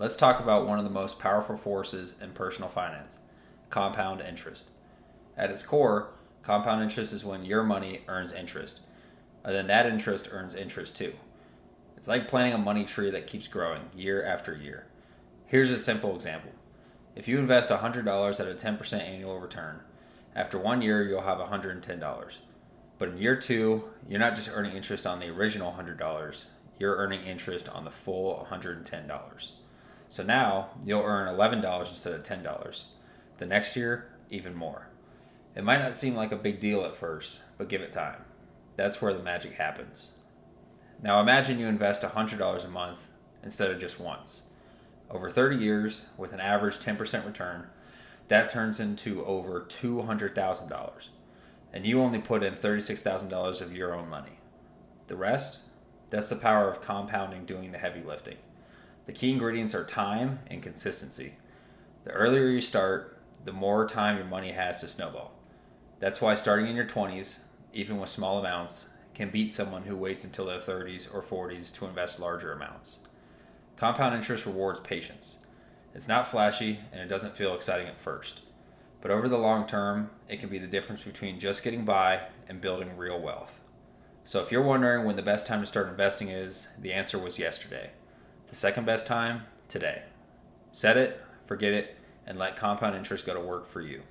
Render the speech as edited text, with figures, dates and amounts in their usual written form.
Let's talk about one of the most powerful forces in personal finance, compound interest. At its core, compound interest is when your money earns interest, and then that interest earns interest too. It's like planting a money tree that keeps growing year after year. Here's a simple example. If you invest $100 at a 10% annual return, after 1 year you'll have $110. But in year 2, you're not just earning interest on the original $100, you're earning interest on the full $110. So now you'll earn $11 instead of $10. The next year, even more. It might not seem like a big deal at first, but give it time. That's where the magic happens. Now imagine you invest $100 a month instead of just once. Over 30 years, with an average 10% return, that turns into over $200,000. And you only put in $36,000 of your own money. The rest? That's the power of compounding doing the heavy lifting. The key ingredients are time and consistency. The earlier you start, the more time your money has to snowball. That's why starting in your 20s, even with small amounts, can beat someone who waits until their 30s or 40s to invest larger amounts. Compound interest rewards patience. It's not flashy and it doesn't feel exciting at first. But over the long term, it can be the difference between just getting by and building real wealth. So if you're wondering when the best time to start investing is, the answer was yesterday. The second best time, today. Set it, forget it, and let compound interest go to work for you.